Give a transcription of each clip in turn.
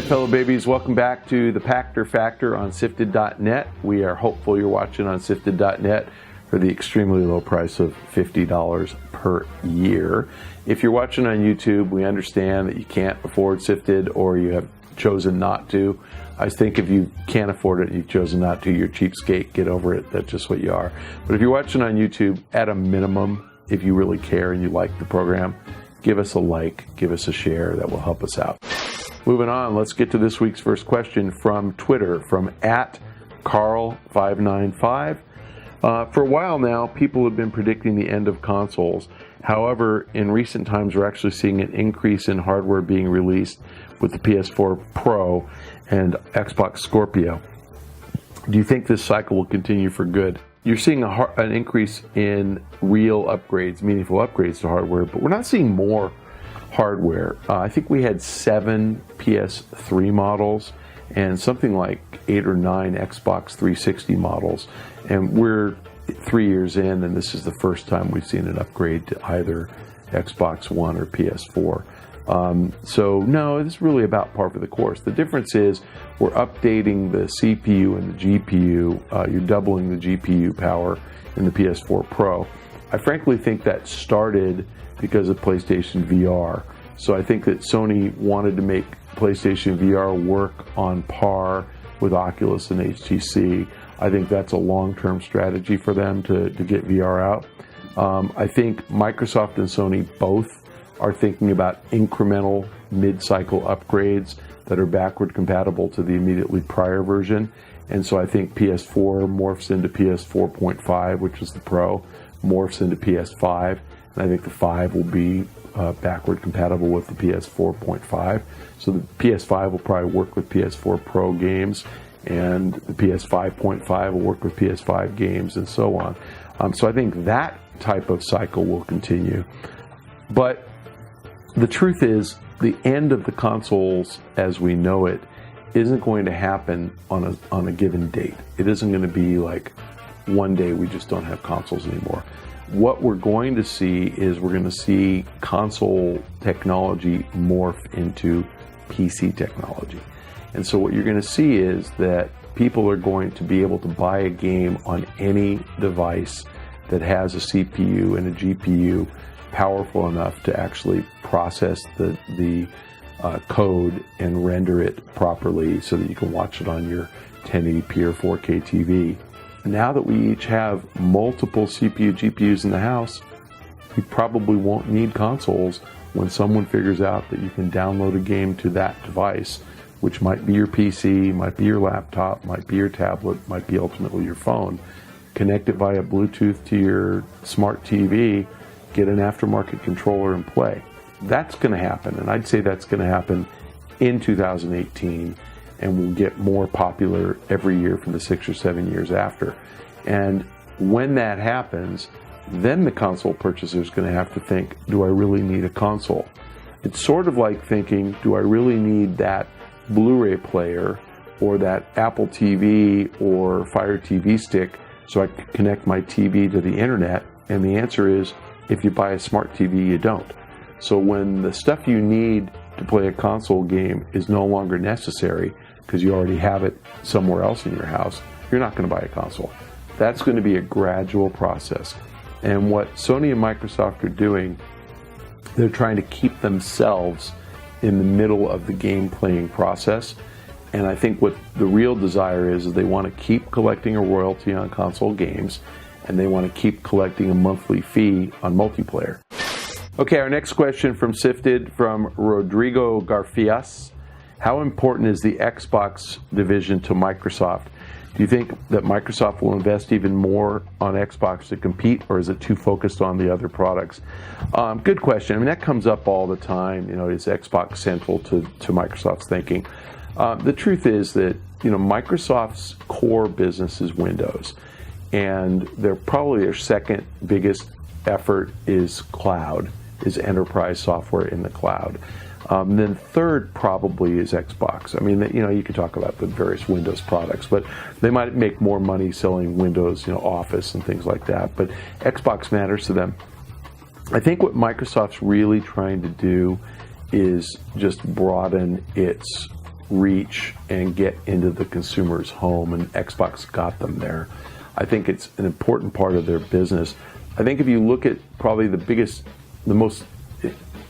fellow babies. Welcome back to the Pachter Factor on SIFTD.net. We are hopeful you're watching on SIFTD.net for the extremely low price of $50 per year. If you're watching on YouTube, we understand that you can't afford SIFTD or you have chosen not to. I think if you can't afford it and you've chosen not to, you're a cheapskate. Get over it. That's just what you are. But if you're watching on YouTube, at a minimum, if you really care and you like the program, give us a like, give us a share. That will help us out. Moving on, let's get to this week's first question from Twitter, from @Carl595. For a while now, people have been predicting the end of consoles. However, in recent times, we're actually seeing an increase in hardware being released with the PS4 Pro and Xbox Scorpio. Do you think this cycle will continue for good? You're seeing an increase in real upgrades, meaningful upgrades to hardware, but we're not seeing more hardware. I think we had 7 PS3 models and something like 8 or 9 Xbox 360 models. And we're 3 years in, and this is the first time we've seen an upgrade to either Xbox One or PS4. So no, it's really about par for the course. The difference is we're updating the CPU and the GPU. You're doubling the GPU power in the PS4 Pro. I frankly think that started because of PlayStation VR. So I think that Sony wanted to make PlayStation VR work on par with Oculus and HTC. I think that's a long-term strategy for them to get VR out. I think Microsoft and Sony both are thinking about incremental mid-cycle upgrades that are backward compatible to the immediately prior version. And so I think PS4 morphs into PS4.5, which is the Pro, morphs into PS5. And I think the 5 will be backward compatible with the PS4.5. So the PS5 will probably work with PS4 Pro games, and the PS5.5 will work with PS5 games, and so on. So I think that type of cycle will continue. But the truth is, the end of the consoles as we know it isn't going to happen on a given date. It isn't going to be like one day we just don't have consoles anymore. What we're going to see is we're going to see console technology morph into PC technology. And so what you're going to see is that people are going to be able to buy a game on any device that has a CPU and a GPU powerful enough to actually process the code and render it properly so that you can watch it on your 1080p or 4K TV. Now that we each have multiple CPU, GPUs in the house, you probably won't need consoles when someone figures out that you can download a game to that device, which might be your PC, might be your laptop, might be your tablet, might be ultimately your phone. Connect it via Bluetooth to your smart TV, get an aftermarket controller and play. That's going to happen, and I'd say that's going to happen in 2018. And will get more popular every year for the 6 or 7 years after. And when that happens, then the console purchaser is going to have to think, do I really need a console? It's sort of like thinking, do I really need that Blu-ray player or that Apple TV or Fire TV stick so I can connect my TV to the internet? And the answer is, if you buy a smart TV, you don't. So when the stuff you need to play a console game is no longer necessary because you already have it somewhere else in your house, you're not going to buy a console. That's going to be a gradual process. And what Sony and Microsoft are doing, they're trying to keep themselves in the middle of the game playing process. And I think what the real desire is they want to keep collecting a royalty on console games, and they want to keep collecting a monthly fee on multiplayer. Okay, our next question from SIFTD, from Rodrigo Garfias. How important is the Xbox division to Microsoft? Do you think that Microsoft will invest even more on Xbox to compete, or is it too focused on the other products? Good question. I mean, that comes up all the time. You know, is Xbox central to Microsoft's thinking? The truth is that, you know, Microsoft's core business is Windows, and probably their second biggest effort is cloud, is enterprise software in the cloud. Then third probably is Xbox. I mean, you know, you could talk about the various Windows products, but they might make more money selling Windows, you know, Office and things like that. But Xbox matters to them. I think what Microsoft's really trying to do is just broaden its reach and get into the consumer's home, and Xbox got them there. I think it's an important part of their business. I think if you look at probably the most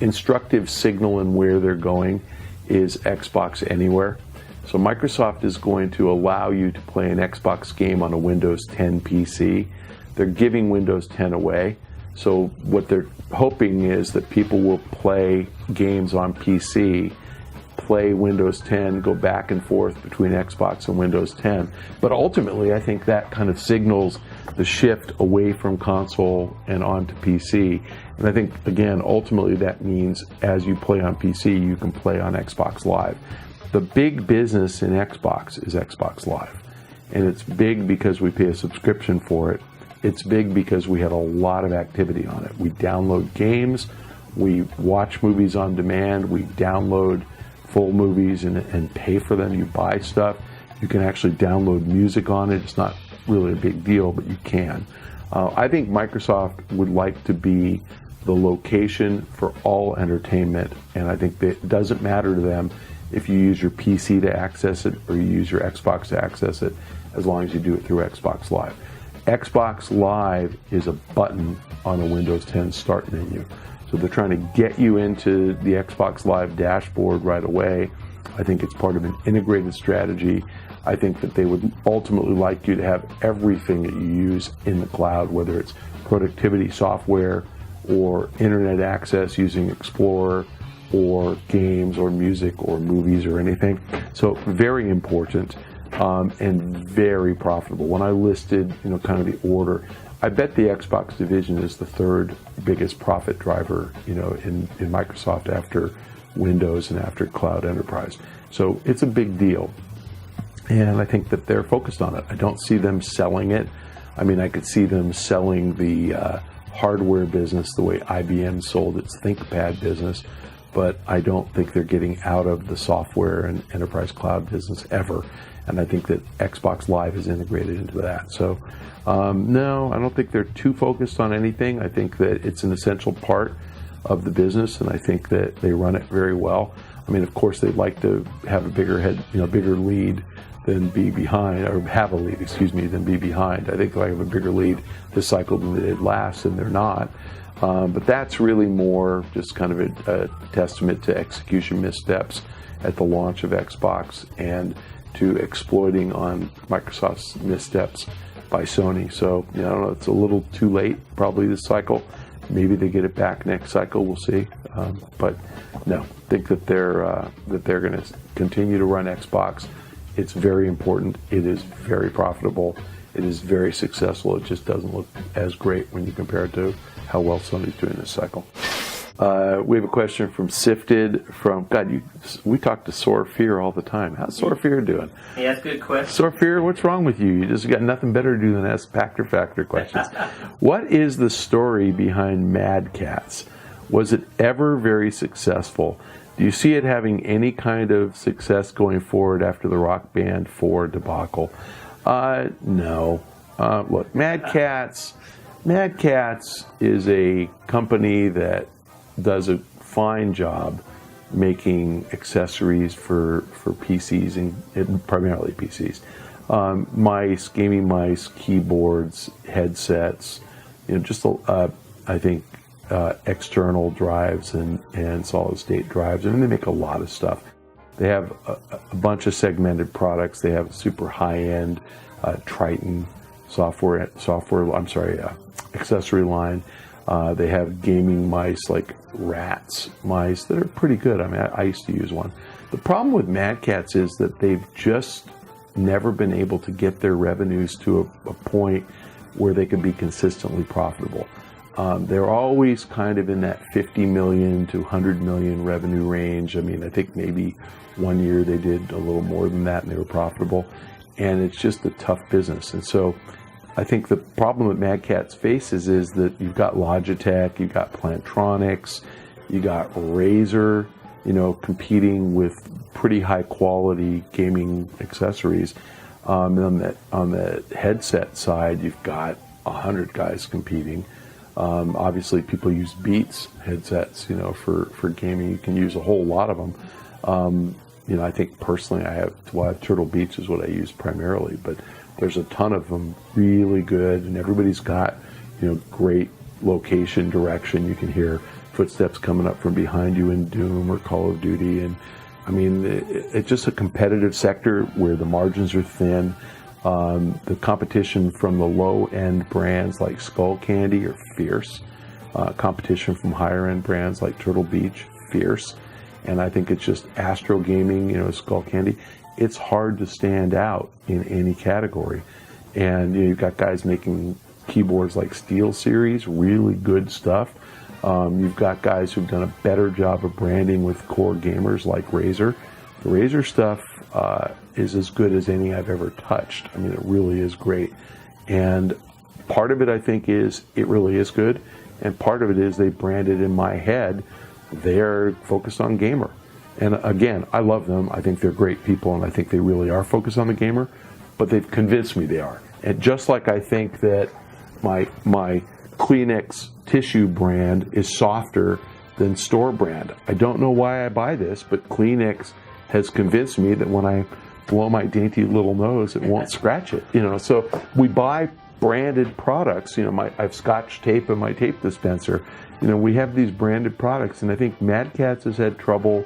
instructive signal in where they're going is Xbox Anywhere. So Microsoft is going to allow you to play an Xbox game on a Windows 10 PC. They're giving Windows 10 away. So what they're hoping is that people will play games on PC, play Windows 10, go back and forth between Xbox and Windows 10. But ultimately, I think that kind of signals the shift away from console and onto PC. And I think, again, ultimately that means as you play on PC, you can play on Xbox Live. The big business in Xbox is Xbox Live. And it's big because we pay a subscription for it. It's big because we have a lot of activity on it. We download games, we watch movies on demand, we download full movies and pay for them. You buy stuff. You can actually download music on it. It's not really a big deal, but you can. I think Microsoft would like to be the location for all entertainment, and I think that it doesn't matter to them if you use your PC to access it or you use your Xbox to access it, as long as you do it through Xbox Live. Xbox Live is a button on a Windows 10 start menu. So they're trying to get you into the Xbox Live dashboard right away. I think it's part of an integrated strategy. I think that they would ultimately like you to have everything that you use in the cloud, whether it's productivity software or internet access using Explorer or games or music or movies or anything. So very important and very profitable. When I listed, kind of the order, I bet the Xbox division is the third biggest profit driver, in Microsoft after Windows and after Cloud Enterprise. So it's a big deal. And I think that they're focused on it. I don't see them selling it. I mean, I could see them selling the hardware business the way IBM sold its ThinkPad business, but I don't think they're getting out of the software and enterprise cloud business ever. And I think that Xbox Live is integrated into that. So, no, I don't think they're too focused on anything. I think that it's an essential part of the business, and I think that they run it very well. I mean, of course, they'd like to have a bigger lead than be behind, or have a lead, than be behind. I think they have a bigger lead this cycle than they did last, and they're not. But that's really more just kind of a testament to execution missteps at the launch of Xbox and to exploiting on Microsoft's missteps by Sony. So, I don't know, it's a little too late probably this cycle. Maybe they get it back next cycle, we'll see. But no, I think that they're going to continue to run Xbox. It's very important. It is very profitable. It is very successful. It just doesn't look as great when you compare it to how well Sony's doing this cycle. We have a question from SIFTD we talk to Sore Fear all the time. How's Sore Fear doing? He has good questions. Sore Fear, what's wrong with you? You just got nothing better to do than ask Pachter Factor questions. What is the story behind Mad Catz? Was it ever very successful? Do you see it having any kind of success going forward after the Rock Band 4 debacle? No. Look, Mad Catz is a company that does a fine job making accessories for PCs and primarily PCs. Mice, gaming mice, keyboards, headsets, I think external drives and solid state drives. I mean, they make a lot of stuff. They have a bunch of segmented products. They have a super high-end Triton accessory line. They have gaming mice like Rats mice that are pretty good. I mean, I used to use one. The problem with Mad Catz is that they've just never been able to get their revenues to a point where they could be consistently profitable. They're always kind of in that 50 million to 100 million revenue range. I mean, I think maybe one year they did a little more than that and they were profitable. And it's just a tough business. And so I think the problem that Mad Catz faces is that you've got Logitech, you've got Plantronics, you got Razer, competing with pretty high quality gaming accessories. On the headset side, you've got 100 guys competing. Obviously, people use Beats headsets, for gaming. You can use a whole lot of them. I think personally I have Turtle Beach is what I use primarily, but there's a ton of them really good, and everybody's got, great location direction. You can hear footsteps coming up from behind you in Doom or Call of Duty, and I mean, it's just a competitive sector where the margins are thin. The competition from the low-end brands like Skull Candy are fierce. Competition from higher-end brands like Turtle Beach, fierce. And I think it's just Astro Gaming, Skull Candy. It's hard to stand out in any category. And you've got guys making keyboards like Steel Series, really good stuff. You've got guys who've done a better job of branding with core gamers like Razer. The Razer stuff is as good as any I've ever touched. I mean, it really is great. And part of it, I think, is it really is good. And part of it is they branded in my head, they're focused on gamer. And again, I love them. I think they're great people, and I think they really are focused on the gamer. But they've convinced me they are. And just like I think that my Kleenex tissue brand is softer than store brand. I don't know why I buy this, but Kleenex has convinced me that when I blow my dainty little nose, it won't scratch it. So we buy branded products. I have Scotch tape in my tape dispenser. We have these branded products, and I think Mad Catz has had trouble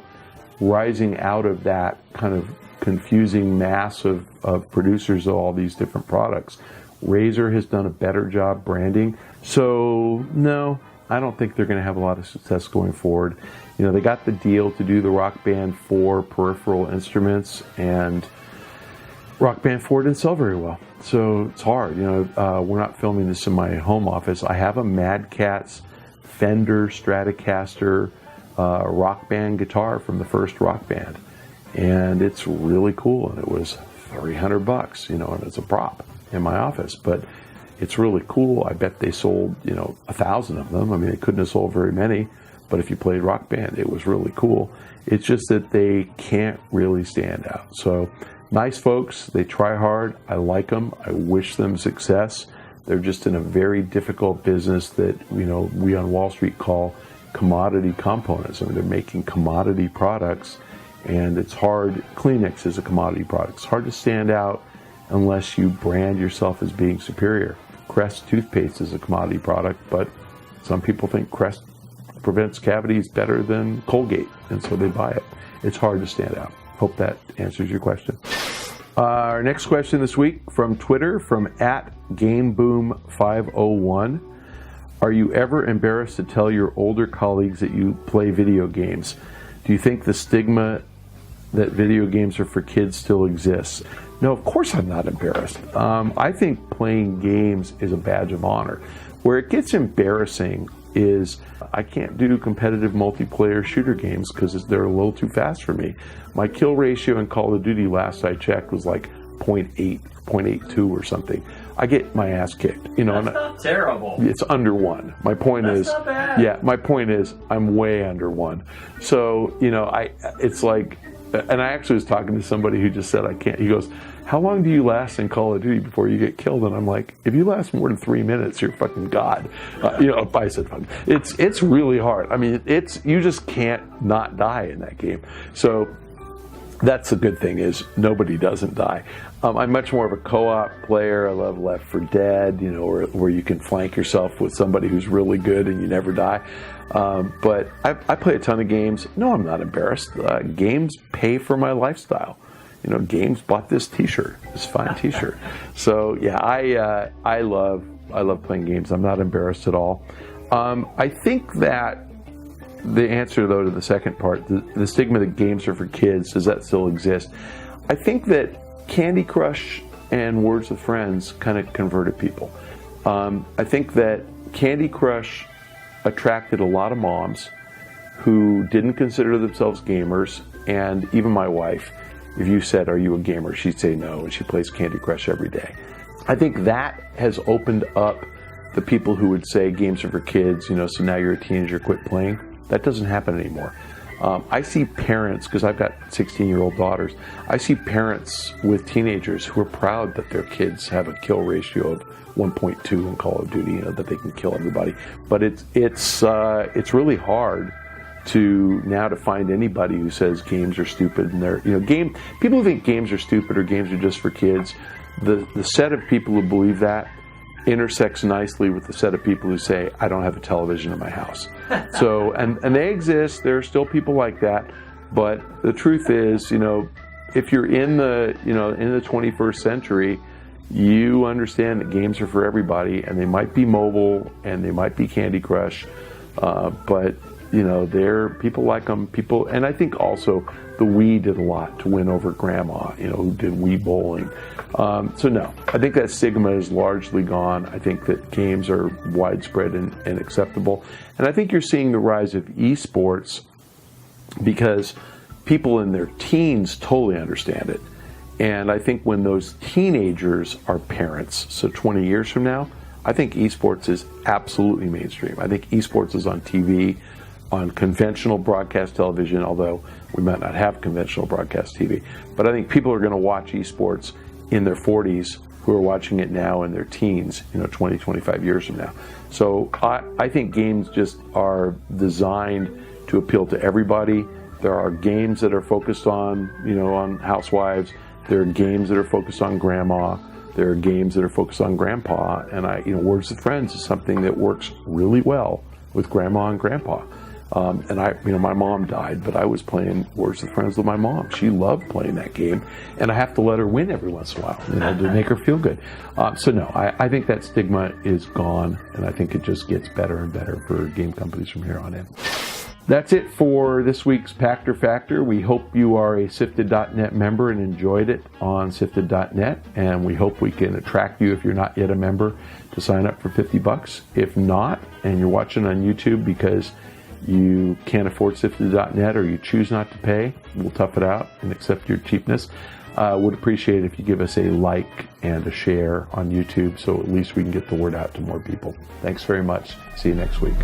rising out of that kind of confusing mass of producers of all these different products. Razer has done a better job branding. So no, I don't think they're going to have a lot of success going forward. They got the deal to do the Rock Band 4 peripheral instruments, and Rock Band 4 didn't sell very well. So it's hard. We're not filming this in my home office. I have a Mad Catz Fender Stratocaster Rock Band guitar from the first Rock Band, and it's really cool. And it was $300, and it's a prop in my office, but it's really cool. I bet they sold, 1,000 of them. I mean, they couldn't have sold very many, but if you played Rock Band, it was really cool. It's just that they can't really stand out. So nice folks, they try hard. I like them. I wish them success. They're just in a very difficult business that, we on Wall Street call commodity components. I mean, they're making commodity products, and it's hard. Kleenex is a commodity product. It's hard to stand out unless you brand yourself as being superior. Crest toothpaste is a commodity product, but some people think Crest prevents cavities better than Colgate, and so they buy it. It's hard to stand out. Hope that answers your question. Our next question this week from Twitter, from @GameBoom501. Are you ever embarrassed to tell your older colleagues that you play video games? Do you think the stigma that video games are for kids still exists? No, of course I'm not embarrassed. I think playing games is a badge of honor. Where it gets embarrassing is I can't do competitive multiplayer shooter games because they're a little too fast for me. My kill ratio in Call of Duty last I checked was like 0.8, 0.82 or something. I get my ass kicked. That's not terrible. It's under 1. My point That's is, not bad. Yeah, my point is I'm way under 1. So, it's like, and I actually was talking to somebody who just said I can't. He goes, how long do you last in Call of Duty before you get killed? And I'm like, if you last more than 3 minutes, you're fucking God. I said fucking. It's really hard. I mean, you just can't not die in that game. So that's the good thing, is nobody doesn't die. I'm much more of a co-op player. I love Left 4 Dead, where you can flank yourself with somebody who's really good and you never die. But I play a ton of games. No, I'm not embarrassed. Games pay for my lifestyle. Games bought this T-shirt, this fine T-shirt. So yeah, I love playing games. I'm not embarrassed at all. I think that the answer, though, to the second part, the stigma that games are for kids, does that still exist? I think that Candy Crush and Words with Friends kind of converted people. I think that Candy Crush attracted a lot of moms who didn't consider themselves gamers, and even my wife. If you said, are you a gamer? She'd say no, and she plays Candy Crush every day. I think that has opened up the people who would say games are for kids, so now you're a teenager, quit playing. That doesn't happen anymore. I see parents, because I've got 16-year-old daughters, I see parents with teenagers who are proud that their kids have a kill ratio of 1.2 in Call of Duty, that they can kill everybody. But it's really hard to find anybody who says games are stupid, and people who think games are stupid or games are just for kids, the set of people who believe that intersects nicely with the set of people who say, I don't have a television in my house. So, and they exist. There are still people like that. But the truth is, if you're in the 21st century, you understand that games are for everybody, and they might be mobile and they might be Candy Crush, but they're people like them. And I think also the Wii did a lot to win over Grandma, who did Wii bowling. So no, I think that stigma is largely gone. I think that games are widespread and acceptable. And I think you're seeing the rise of esports because people in their teens totally understand it. And I think when those teenagers are parents, so 20 years from now, I think esports is absolutely mainstream. I think esports is on TV, on conventional broadcast television, although we might not have conventional broadcast TV. But I think people are going to watch esports in their 40s who are watching it now in their teens, 20, 25 years from now. So I think games just are designed to appeal to everybody. There are games that are focused on, on housewives. There are games that are focused on grandma. There are games that are focused on grandpa. And Words with Friends is something that works really well with grandma and grandpa. My mom died, but I was playing Words with Friends with my mom. She loved playing that game, and I have to let her win every once in a while, to make her feel good. So no, I think that stigma is gone, and I think it just gets better and better for game companies from here on in. That's it for this week's Pachter Factor. We hope you are a SIFTD.net member and enjoyed it on SIFTD.net, and we hope we can attract you, if you're not yet a member, to sign up for $50. If not, and you're watching on YouTube because you can't afford SIFTD.net or you choose not to pay, we'll tough it out and accept your cheapness. Would appreciate it if you give us a like and a share on YouTube so at least we can get the word out to more people. Thanks very much. See you next week.